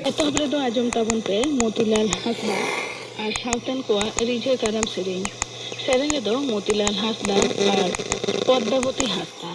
एतहब रेदो आजम ताबन पे मोतीलाल हासदा और सावतान कोआ रिझे काराम सेरें रेदो मोतीलाल हासदा और पद्मावती हासदा।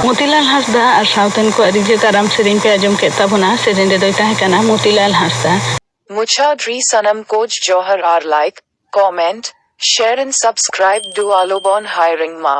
मोतीलाल हासदा और सावतान को रिझे काराम सेरें पे आजम के ताबना सेरें रेदो ताहेकाना Motilal Hansda. Muchadri Sanam Coach Johar are like, comment, share and subscribe do Alobon hiring ma.